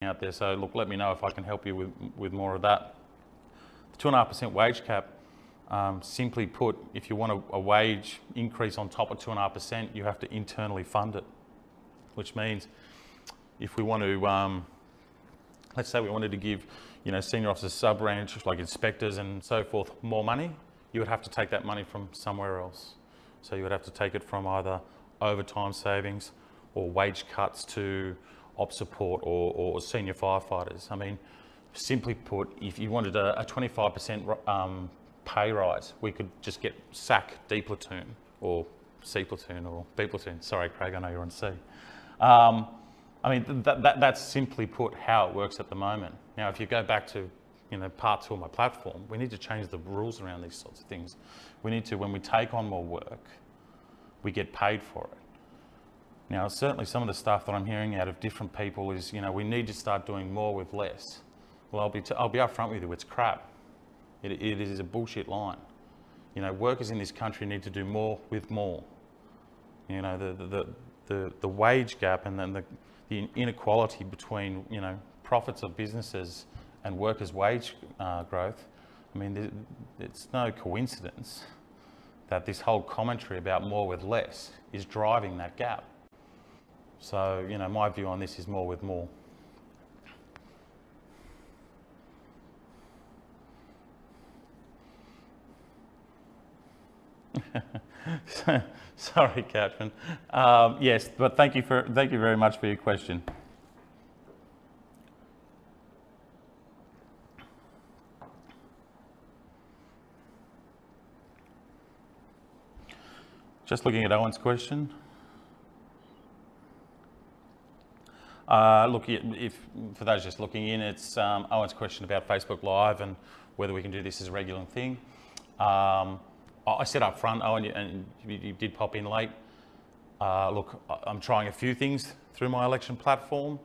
out there. So look, let me know if I can help you with more of that. The 2.5% wage cap, simply put, if you want a wage increase on top of 2.5%, you have to internally fund it, which means if we want to, let's say we wanted to give, senior officers, sub-range, like inspectors and so forth, more money, you would have to take that money from somewhere else. So you would have to take it from either overtime savings or wage cuts to op support or senior firefighters. I mean, simply put, if you wanted a 25% pay rise, we could just get SAC D platoon or C platoon or B platoon. Sorry, Craig, I know you're on C. I mean, that's simply put how it works at the moment. Now, if you go back to, part 2 of my platform, we need to change the rules around these sorts of things. We need to, when we take on more work, we get paid for it. Now, certainly some of the stuff that I'm hearing out of different people is, we need to start doing more with less. Well, I'll be upfront with you, it's crap. It is a bullshit line. Workers in this country need to do more with more. The wage gap and then the inequality between, profits of businesses and workers' wage growth. I mean, it's no coincidence that this whole commentary about more with less is driving that gap. So, my view on this is more with more. Sorry, Catherine. Yes, but thank you very much for your question. Just looking at Owen's question. Look, for those just looking in, it's Owen's question about Facebook Live and whether we can do this as a regular thing. I said up front, Owen, and you did pop in late. Look, I'm trying a few things through my election platform.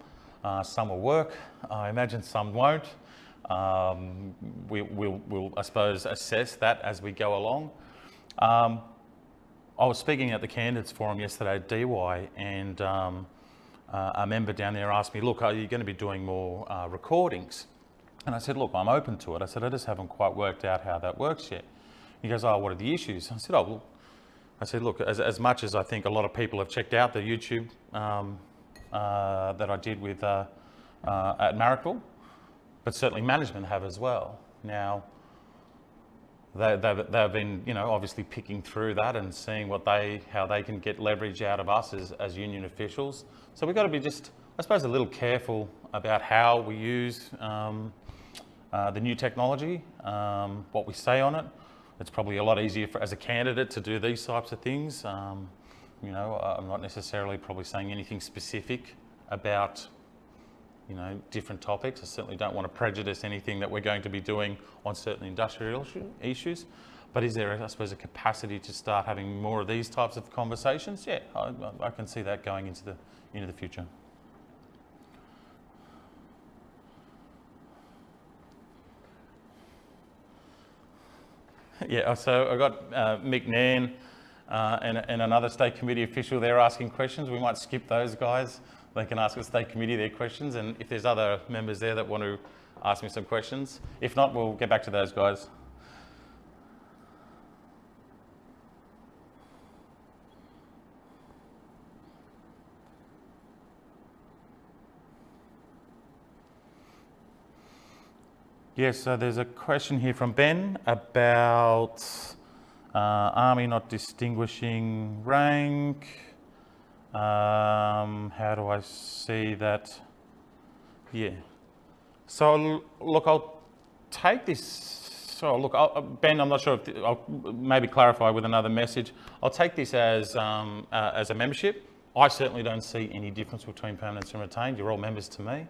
Some will work. I imagine some won't. We'll, I suppose, assess that as we go along. I was speaking at the Candidates Forum yesterday at DY, and a member down there asked me, look, are you going to be doing more recordings? And I said, look, I'm open to it. I said, I just haven't quite worked out how that works yet. He goes, oh, what are the issues? I said, oh, well, look, as much as I think a lot of people have checked out the YouTube that I did with at Marrickville, but certainly management have as well. Now, they've been, obviously picking through that and seeing how they can get leverage out of us as union officials. So we've got to be just, I suppose, a little careful about how we use the new technology, what we say on it. It's probably a lot easier as a candidate to do these types of things. I'm not necessarily probably saying anything specific about, different topics. I certainly don't want to prejudice anything that we're going to be doing on certain industrial issues. But is there, I suppose, a capacity to start having more of these types of conversations? Yeah, I can see that going into the future. Yeah, so I got Mick Nairn and another state committee official there asking questions. We might skip those guys. They can ask the state committee their questions, and if there's other members there that want to ask me some questions. If not, we'll get back to those guys. Yes, so there's a question here from Ben about Army not distinguishing rank. How do I see that? Yeah. So look, I'll take this. So look, Ben, I'm not sure if I'll maybe clarify with another message. I'll take this as a membership. I certainly don't see any difference between permanents and retained. You're all members to me.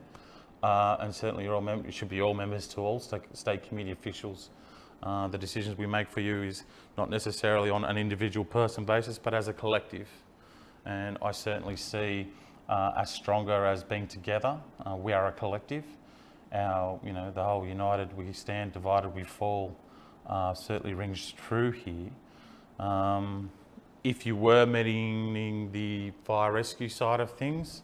And certainly you should be all members to all state committee officials. The decisions we make for you is not necessarily on an individual person basis, but as a collective. And I certainly see us stronger as being together. We are a collective. The whole united we stand, divided we fall certainly rings true here. If you were meaning the fire rescue side of things,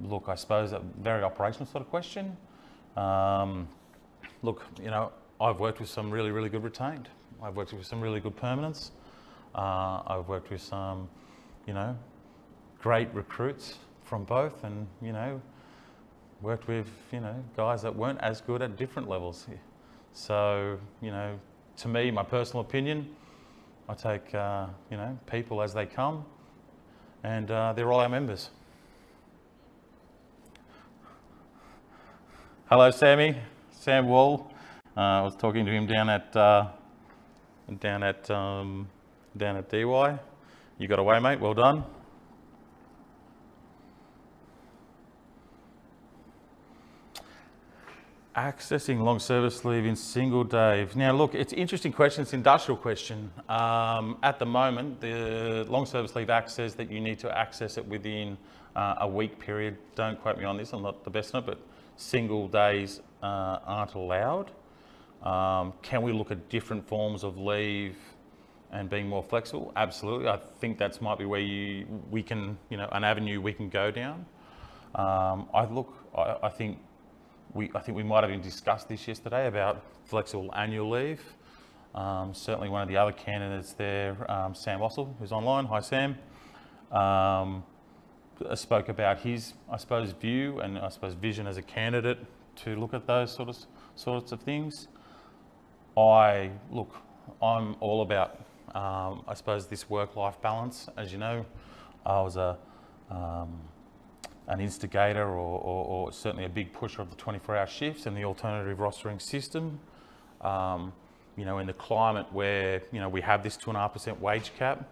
look, I suppose a very operational sort of question. Look, you know, I've worked with some really, really good retained. I've worked with some really good permanents. I've worked with some, you know, great recruits from both, and, you know, worked with, you know, guys that weren't as good at different levels. So, you know, to me, my personal opinion, I take, you know, people as they come, and they're all our members. Hello, Sammy. Sam Wall. I was talking to him down at DY. You got away, mate. Well done. Accessing long service leave in single day. Now, look, it's an interesting question. It's an industrial question. At the moment, the long service leave act says that you need to access it within a week period. Don't quote me on this. I'm not the best on it, but single days aren't allowed. Can we look at different forms of leave and being more flexible? Absolutely. I think that's might be where we can, you know, an avenue we can go down. I think we might have even discussed this yesterday about flexible annual leave. Certainly one of the other candidates there, Sam Ossel, who's online. Hi, Sam. Spoke about his, I suppose, view and I suppose vision as a candidate to look at those sorts of things. I'm all about, I suppose, this work-life balance. As you know, I was an instigator or certainly a big pusher of the 24-hour shifts and the alternative rostering system. You know, in the climate where, you know, we have this 2.5% wage cap,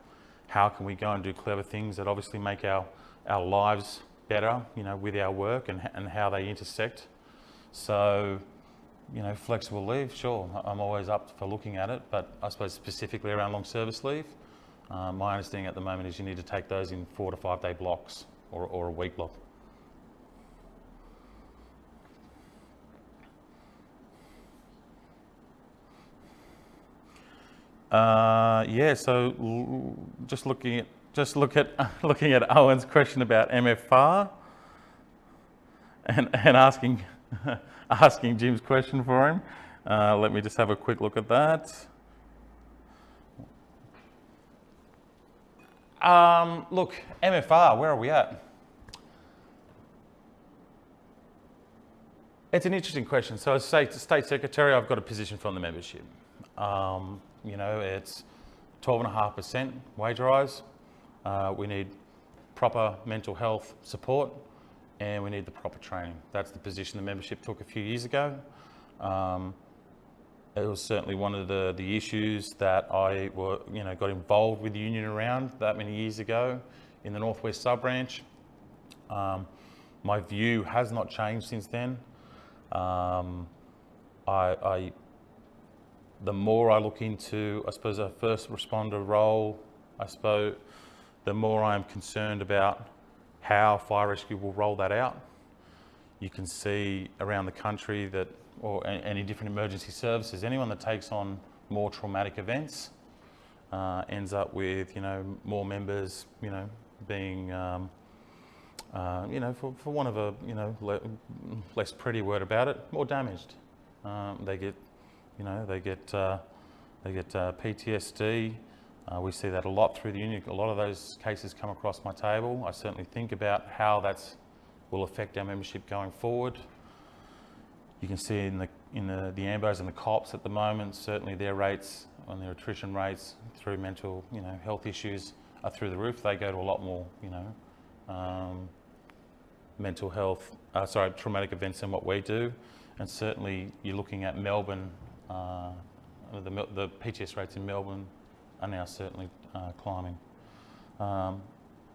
how can we go and do clever things that obviously make our lives better, you know, with our work and how they intersect. So, you know, flexible leave, sure, I'm always up for looking at it, but I suppose specifically around long service leave, my understanding at the moment is you need to take those in 4 to 5 day blocks or a week block. Yeah, so just looking at Owen's question about MFR and asking Jim's question for him. Let me just have a quick look at that. Look, MFR, where are we at? It's an interesting question. So as State Secretary, I've got a position from the membership. You know, it's 12.5% wage rise. We need proper mental health support and we need the proper training. That's the position the membership took a few years ago. It was certainly one of the issues that I got involved with the union around that many years ago in the Northwest Sub-Branch. My view has not changed since then. The more I look into, I suppose, a first responder role, I suppose, the more I'm concerned about how fire rescue will roll that out. You can see around the country that, or any different emergency services, anyone that takes on more traumatic events ends up with, you know, more members, you know, being, you know, for want of a, you know, less pretty word about it, more damaged. They get PTSD. We see that a lot through the union. A lot of those cases come across my table. I certainly think about how that will affect our membership going forward. You can see in the AMBOs and the COPs at the moment, certainly their rates and their attrition rates through mental, you know, health issues are through the roof. They go to a lot more, you know, mental health, traumatic events than what we do. And certainly you're looking at Melbourne, the PTS rates in Melbourne are now certainly climbing. I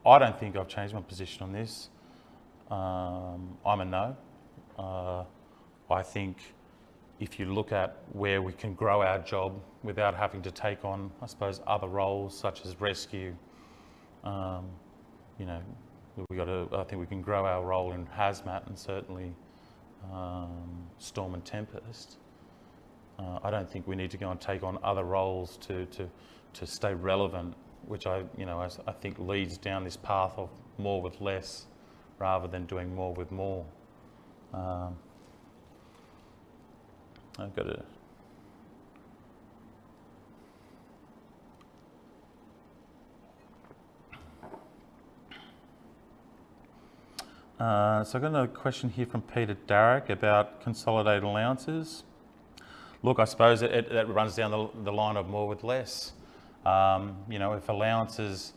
don't think I've changed my position on this. I'm a no. I think if you look at where we can grow our job without having to take on, I suppose, other roles such as rescue, you know, I think we can grow our role in hazmat and certainly storm and tempest. I don't think we need to go and take on other roles to stay relevant, which I think leads down this path of more with less, rather than doing more with more. I've got to. So I've got another question here from Peter Darrick about consolidated allowances. Look, I suppose it runs down the line of more with less. If allowances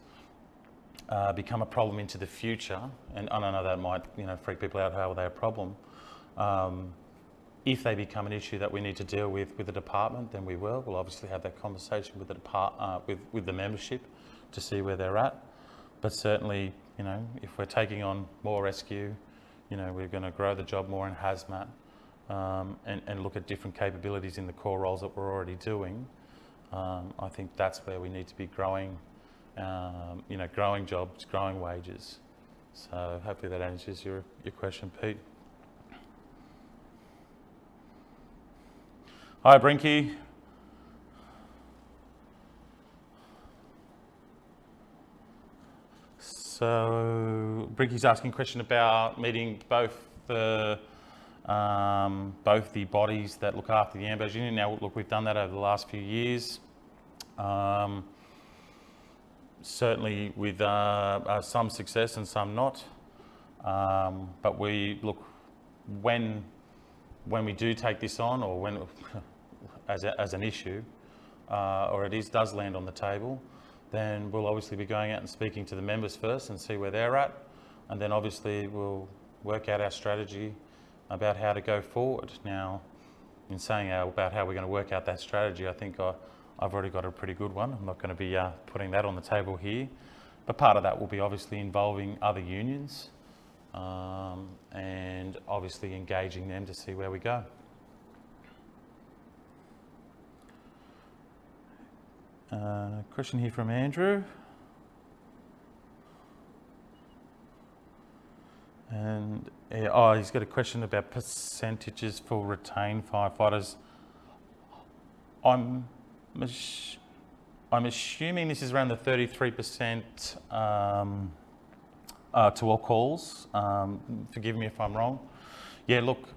become a problem into the future, and I don't know, that might freak people out how they're a problem. If they become an issue that we need to deal with the department, then we will. We'll obviously have that conversation with the with the membership to see where they're at. But certainly, if we're taking on more rescue, we're going to grow the job more in hazmat, and look at different capabilities in the core roles that we're already doing. I think that's where we need to be growing, growing jobs, growing wages. So hopefully that answers your question, Pete. Hi, Brinky. So Brinky's asking a question about meeting both the bodies that look after the Ambos Union. Now, look, we've done that over the last few years. Certainly with some success and some not. But we look, when we do take this on, or when as an issue, or does land on the table, then we'll obviously be going out and speaking to the members first and see where they're at, and then obviously we'll work out our strategy about how to go forward. Now, in saying about how we're going to work out that strategy, I think I've already got a pretty good one. I'm not going to be putting that on the table here, but part of that will be obviously involving other unions, and obviously engaging them to see where we go. Question here from Andrew. And he's got a question about percentages for retained firefighters. I'm assuming this is around the 33% to all calls. Forgive me if I'm wrong. Yeah, look,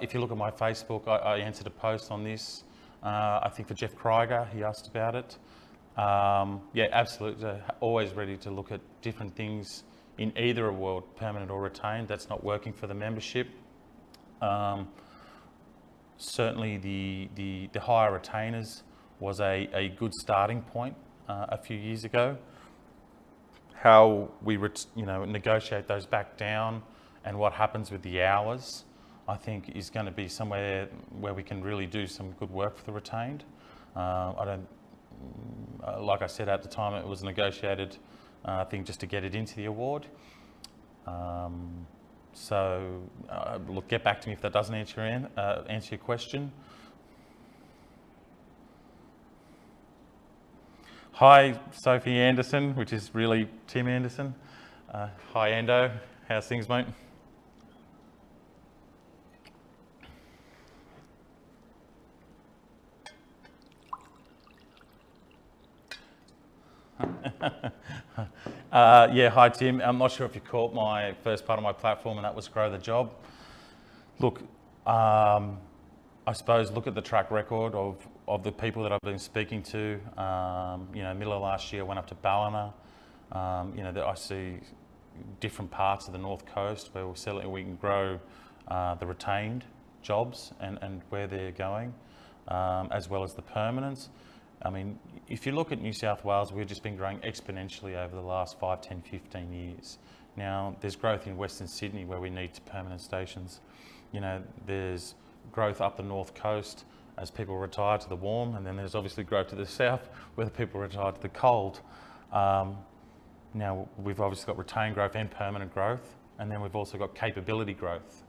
if you look at my Facebook, I answered a post on this. I think for Jeff Krieger, he asked about it. Yeah, absolutely. Always ready to look at different things in either a world, permanent or retained, that's not working for the membership. Certainly the higher retainers was a good starting point a few years ago. How we negotiate those back down and what happens with the hours, I think is going to be somewhere where we can really do some good work for the retained. Like I said at the time, it was a negotiated thing just to get it into the award. Look, get back to me if that doesn't answer your question. Hi, Sophie Anderson, which is really Tim Anderson. Hi, Ando. How's things, mate? Yeah, hi Tim. I'm not sure if you caught my first part of my platform, and that was grow the job. Look, I suppose look at the track record of the people that I've been speaking to. Middle of last year I went up to Ballina. I see different parts of the North Coast where we can grow the retained jobs and where they're going, as well as the permanents. I mean, if you look at New South Wales, we've just been growing exponentially over the last 5, 10, 15 years. Now, there's growth in Western Sydney where we need permanent stations. There's growth up the North Coast as people retire to the warm, and then there's obviously growth to the south where the people retire to the cold. Now, we've obviously got retained growth and permanent growth, and then we've also got capability growth.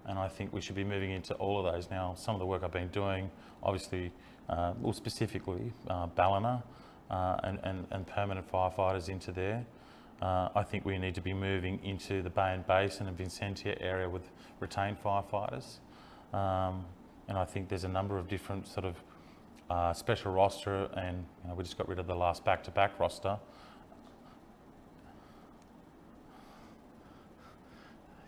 And I think we should be moving into all of those. Now, some of the work I've been doing, obviously, specifically Ballina and permanent firefighters into there. I think we need to be moving into the Bay and Basin and Vincentia area with retained firefighters. And I think there's a number of different sort of special roster, and we just got rid of the last back-to-back roster.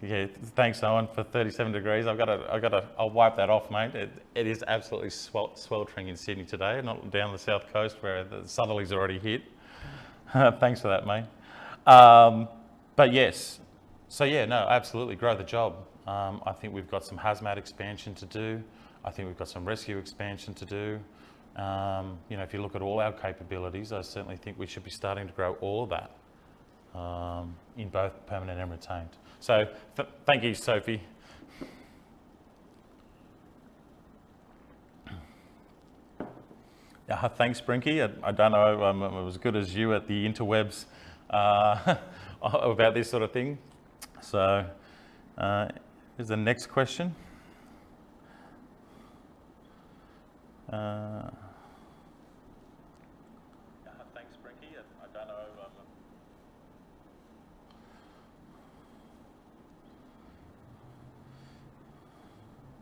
Yeah, thanks, Owen, for 37 degrees. I'll wipe that off, mate. It is absolutely sweltering in Sydney today, not down the south coast where the southerlies already hit. Thanks for that, mate. But yes, so yeah, no, absolutely, grow the job. I think we've got some hazmat expansion to do. I think we've got some rescue expansion to do. You know, if you look at all our capabilities, I certainly think we should be starting to grow all of that in both permanent and retained. So thank you, Sophie. Thanks, Brinky. I don't know, I'm as good as you at the interwebs about this sort of thing. So here's the next question. Thanks, Brinky. I don't know.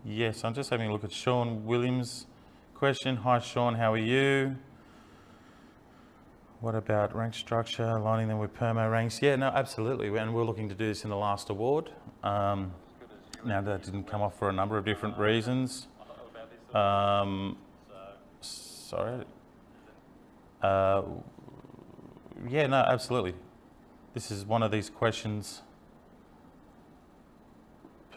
Yes, I'm just having a look at Sean Williams' question. Hi, Sean, how are you? What about rank structure, aligning them with permo ranks? Yeah, no, absolutely. And we're looking to do this in the last award. Now, that didn't come off for a number of different reasons. Sorry. Yeah, no, absolutely. This is one of these questions.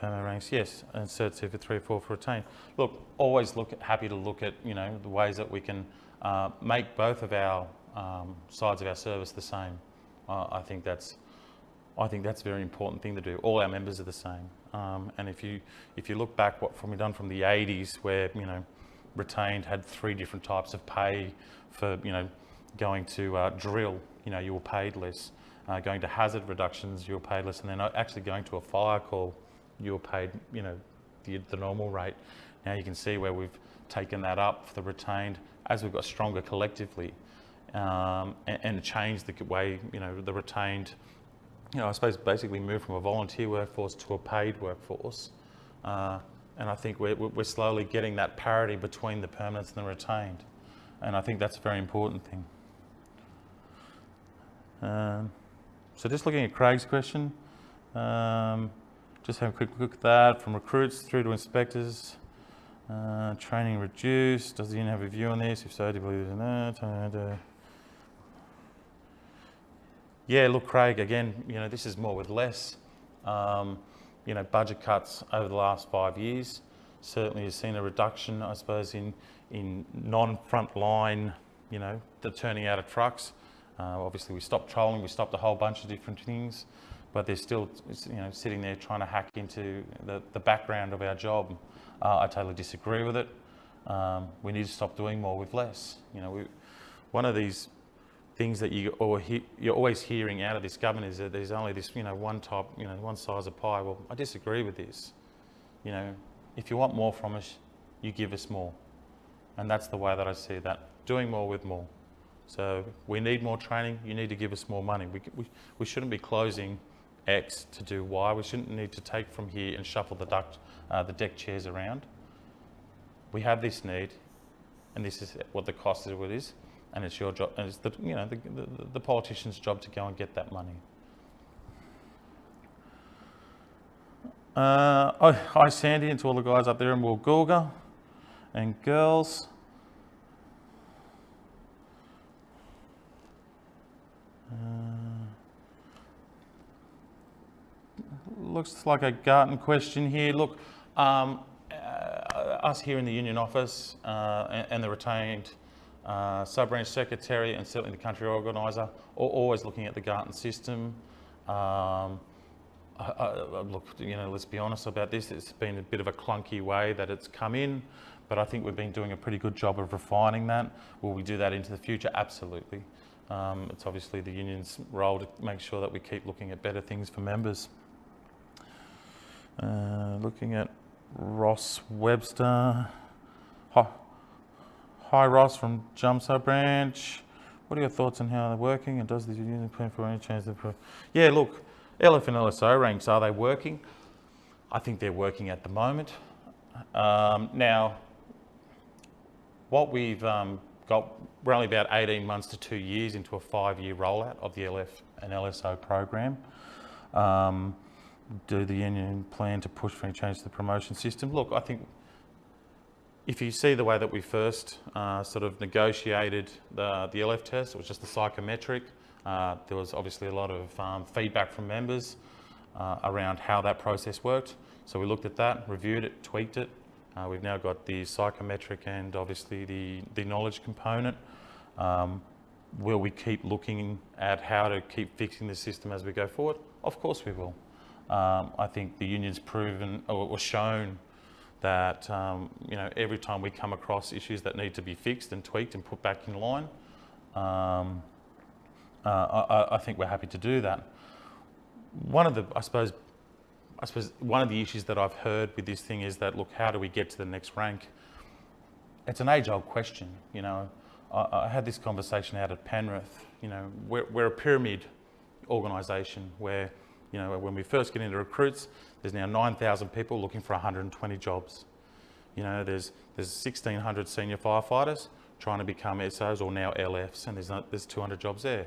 Permo ranks, yes, and cert for 3 or 4 for retain. Look, always happy to look at, you know, the ways that we can make both of our sides of our service the same. I think that's a very important thing to do. All our members are the same, and if you look back from the 80s, where, you know, retained had 3 different types of pay for, you know, going to drill, you know, you were paid less. Going to hazard reductions, you were paid less, and then actually going to a fire call, you were paid, you know, the normal rate. Now you can see where we've taken that up for the retained as we've got stronger collectively, and changed the way, you know, the retained, you know, I suppose basically moved from a volunteer workforce to a paid workforce. And I think we're slowly getting that parity between the permanents and the retained. And I think that's a very important thing. So just looking at Craig's question, just have a quick look at that. From recruits through to inspectors, training reduced. Does the union have a view on this? If so, do you believe in that? Yeah, look, Craig, again, you know, this is more with less. You know, budget cuts over the last 5 years. Certainly has seen a reduction, I suppose, in non-front line, you know, the turning out of trucks. Obviously we stopped trolling, we stopped a whole bunch of different things, but they're still, you know, sitting there trying to hack into the background of our job. I totally disagree with it. We need to stop doing more with less. You know, one of these things that you're always hearing out of this government is that there's only this, you know, one type, you know, one size of pie. Well, I disagree with this. You know, if you want more from us, you give us more. And that's the way that I see that, doing more with more. So we need more training, you need to give us more money. We shouldn't be closing X to do Y. We shouldn't need to take from here and shuffle the deck chairs around. We have this need, and this is what the cost of it is, and it's your job, and it's the politician's job to go and get that money. Hi Sandy, and to all the guys up there in Woolgoolga and girls. Looks like a Garton question here. Look, us here in the union office and the retained sub-branch secretary and certainly the country organiser are always looking at the Garton system. Look, you know, let's be honest about this. It's been a bit of a clunky way that it's come in, but I think we've been doing a pretty good job of refining that. Will we do that into the future? Absolutely. It's obviously the union's role to make sure that we keep looking at better things for members. Looking at Ross Webster. Hi Ross from Jump Sub Branch. What are your thoughts on how they're working, and does the union plan for any change? Yeah, look, LF and LSO ranks, are they working? I think they're working at the moment. Now, what we've got, we're only about 18 months to 2 years into a 5-year rollout of the LF and LSO program. Do the union plan to push for any change to the promotion system? Look, I think if you see the way that we first sort of negotiated the LF test, it was just the psychometric. There was obviously a lot of feedback from members around how that process worked. So we looked at that, reviewed it, tweaked it. We've now got the psychometric and obviously the knowledge component. Will we keep looking at how to keep fixing the system as we go forward? Of course we will. I think the union's proven or shown that every time we come across issues that need to be fixed and tweaked and put back in line, I think we're happy to do that. One of the, I suppose one of the issues that I've heard with this thing is that, look, how do we get to the next rank? It's an age-old question. I had this conversation out at Penrith. We're a pyramid organisation where, when we first get into recruits, there's now 9,000 people looking for 120 jobs. There's 1,600 senior firefighters trying to become SOs or now LFs, and there's 200 jobs there.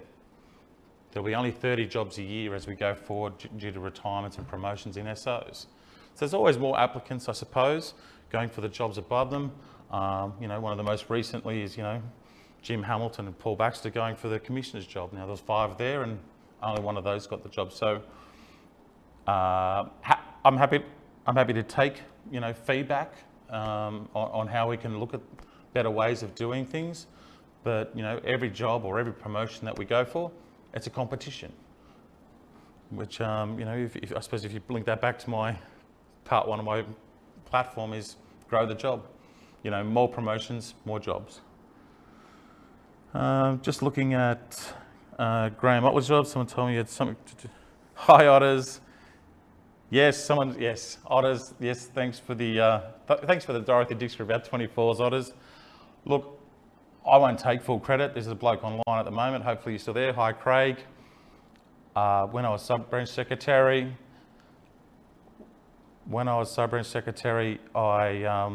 There'll be only 30 jobs a year as we go forward due to retirements and promotions in SOs. So there's always more applicants, I suppose, going for the jobs above them. One of the most recently is, Jim Hamilton and Paul Baxter going for the commissioner's job. Now there's 5 there and only one of those got the job. So I'm happy to take, feedback on how we can look at better ways of doing things. But, every job or every promotion that we go for, it's a competition, which, I suppose if you link that back to my part 1 of my platform is grow the job. More promotions, more jobs. Just looking at Graham Otler's job, someone told me you had something to do. Hi, Otters. Yes, Otters. Yes, thanks for the Dorothy Dix for about 24s, Otters. Look, I won't take full credit. There's a bloke online at the moment. Hopefully you're still there. Hi, Craig. When I was sub-branch secretary, I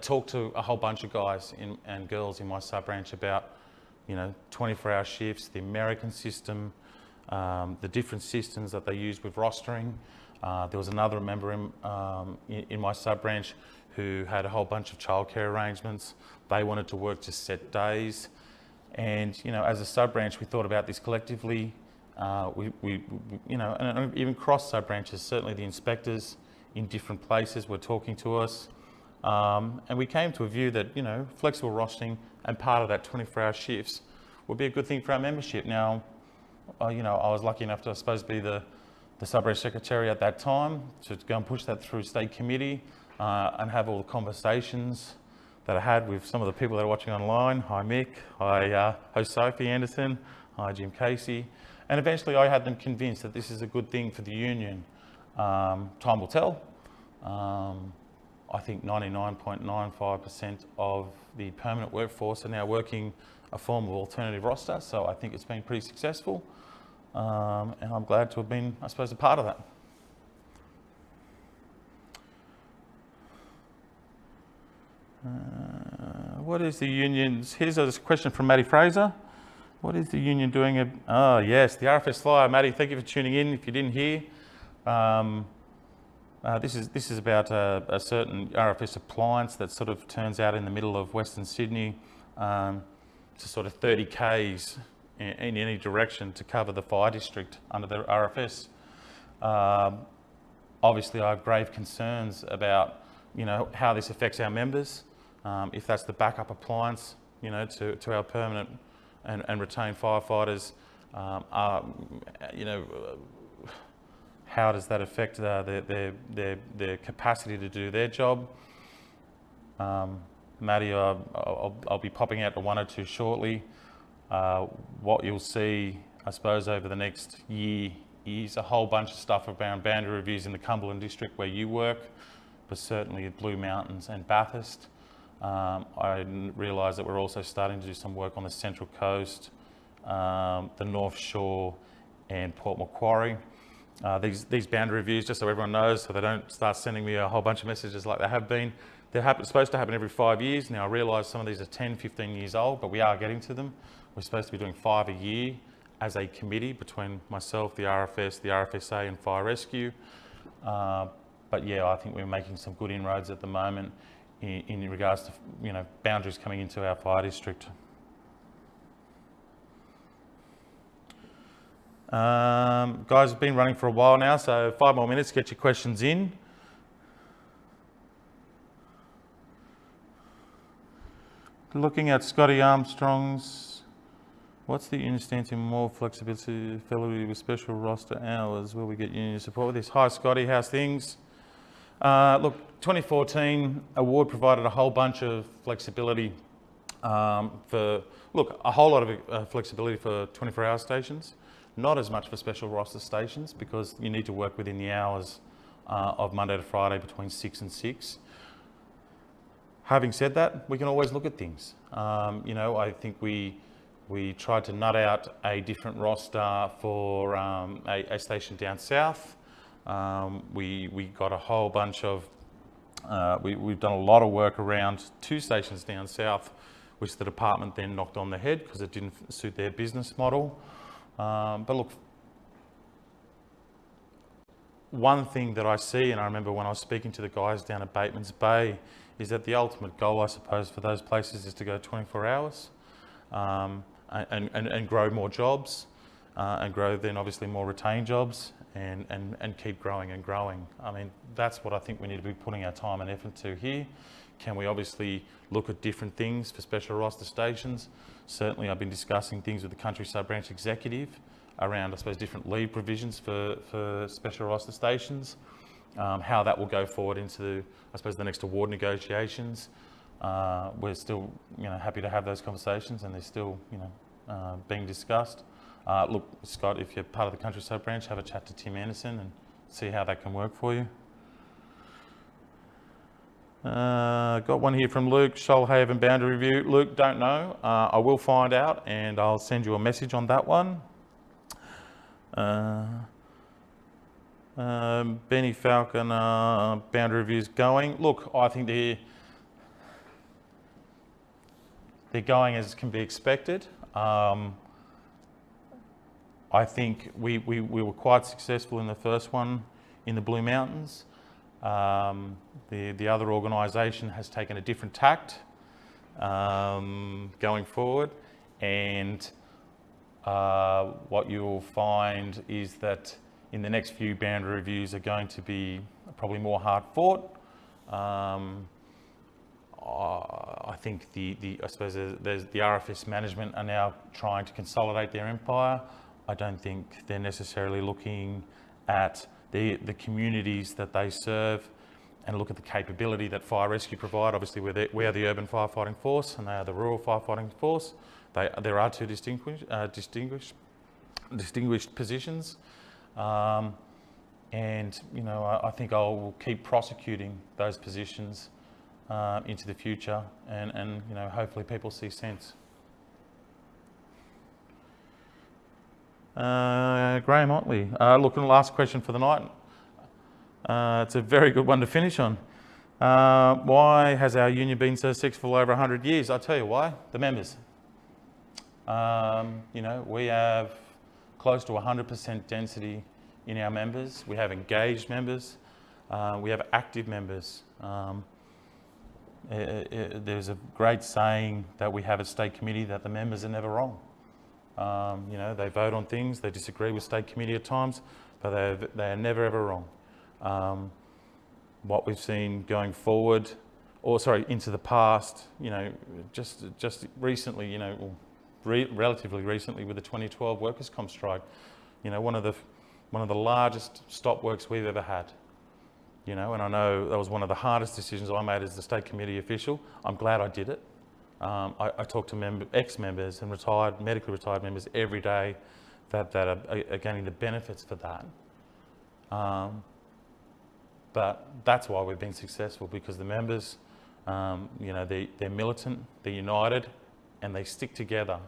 talked to a whole bunch of guys and girls in my sub-branch about, 24-hour shifts, the American system, the different systems that they use with rostering. There was another member in my sub-branch who had a whole bunch of childcare arrangements. They wanted to work just set days. And, as a sub-branch, we thought about this collectively. And even cross sub-branches, certainly the inspectors in different places were talking to us. And we came to a view that, flexible rostering and part of that 24-hour shifts would be a good thing for our membership. Now, I was lucky enough to, I suppose, be the sub-branch secretary at that time to go and push that through state committee and have all the conversations that I had with some of the people that are watching online. Hi, Mick. Hi, host Sophie Anderson. Hi, Jim Casey. And eventually I had them convinced that this is a good thing for the union. Time will tell. I think 99.95% of the permanent workforce are now working a form of alternative roster, so I think it's been pretty successful. And I'm glad to have been, I suppose, a part of that. What is the union's, here's a question from Matty Fraser. What is the union doing? Oh yes, the RFS Flyer. Matty, thank you for tuning in. If you didn't hear, this is about a certain RFS appliance that sort of turns out in the middle of Western Sydney to sort of 30 Ks in any direction to cover the fire district under the RFS. Obviously, I have grave concerns about how this affects our members. If that's the backup appliance, to our permanent and retained firefighters, how does that affect their capacity to do their job? Matty, I'll be popping out to 1 or 2 shortly. What you'll see, I suppose, over the next year is a whole bunch of stuff around boundary reviews in the Cumberland district where you work, but certainly at Blue Mountains and Bathurst. I realise that we're also starting to do some work on the Central Coast, the North Shore and Port Macquarie. These boundary reviews, just so everyone knows, so they don't start sending me a whole bunch of messages like they have been. They're supposed to happen every 5 years. Now I realise some of these are 10, 15 years old, but we are getting to them. We're supposed to be doing 5 a year as a committee between myself, the RFS, the RFSA and Fire Rescue. But yeah, I think we're making some good inroads at the moment in regards to, you know, boundaries coming into our fire district. Guys, have been running for a while now, so 5 more minutes, get your questions in. Looking at Scotty Armstrong's, what's the union stance in more flexibility with special roster hours? Will we get union support with this? Hi Scotty, how's things? Look, 2014 award provided a whole bunch of flexibility a whole lot of flexibility for 24-hour stations. Not as much for special roster stations because you need to work within the hours of Monday to Friday between 6 and 6. Having said that, we can always look at things. You know, I think we tried to nut out a different roster for a station down south. We got a whole bunch of, we've done a lot of work around 2 stations down south, which the department then knocked on the head because it didn't suit their business model. But look, one thing that I see, and I remember when I was speaking to the guys down at Bateman's Bay, is that the ultimate goal, I suppose, for those places is to go 24 hours and grow more jobs and grow then obviously more retained jobs and keep growing and growing. I mean, that's what I think we need to be putting our time and effort to here. Can we obviously look at different things for special roster stations? Certainly I've been discussing things with the country sub-branch executive around, I suppose, different leave provisions for special roster stations, how that will go forward into, I suppose, the next award negotiations. We're still, you know, happy to have those conversations and they're still, you know, being discussed. Look, Scott, if you're part of the country sub-branch, have a chat to Tim Anderson and see how that can work for you. Got one here from Luke, Shoalhaven boundary review. Luke, don't know. I will find out and I'll send you a message on that one. Benny Falcon, boundary reviews going. Look, I think they're going as can be expected. I think we were quite successful in the first one in the Blue Mountains. The other organisation has taken a different tact going forward, and what you'll find is that in the next few boundary reviews are going to be probably more hard fought. I think I suppose there's the RFS management are now trying to consolidate their empire. I don't think they're necessarily looking at the communities that they serve and look at the capability that Fire Rescue provide. Obviously, we are the urban firefighting force and they are the rural firefighting force. There are 2 distinguished positions. And, you know, I think I will keep prosecuting those positions into the future and, you know, hopefully people see sense. Graham Otley, look, last question for the night. It's a very good one to finish on. Why has our union been so successful over 100 years? I'll tell you why, the members. You know, we have close to 100% density in our members. We have engaged members. We have active members. There's a great saying that we have at State Committee that the members are never wrong. You know, they vote on things, they disagree with State Committee at times, but they are never ever wrong. What we've seen going forward, into the past, you know, just recently, you know, relatively recently with the 2012 workers' comp strike, you know, one of the largest stop works we've ever had. You know, and I know that was one of the hardest decisions I made as the State Committee official. I'm glad I did it. I talk to ex-members and medically retired members every day that are gaining the benefits for that. But that's why we've been successful, because the members, you know, they're militant, they're united, and they stick together.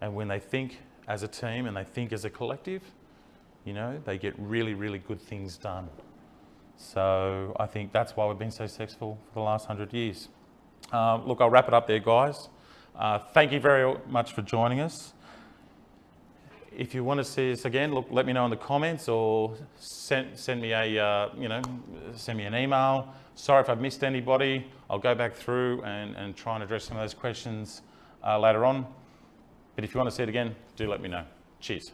And when they think as a team and they think as a collective, you know, they get really, really good things done. So I think that's why we've been so successful for the last 100 years. Look, I'll wrap it up there, guys. Thank you very much for joining us. if you want to see us again, look, let me know in the comments, or send me a, send me an email. Sorry if I've missed anybody. I'll go back through and try and address some of those questions later on. But if you want to see it again, do let me know. Cheers.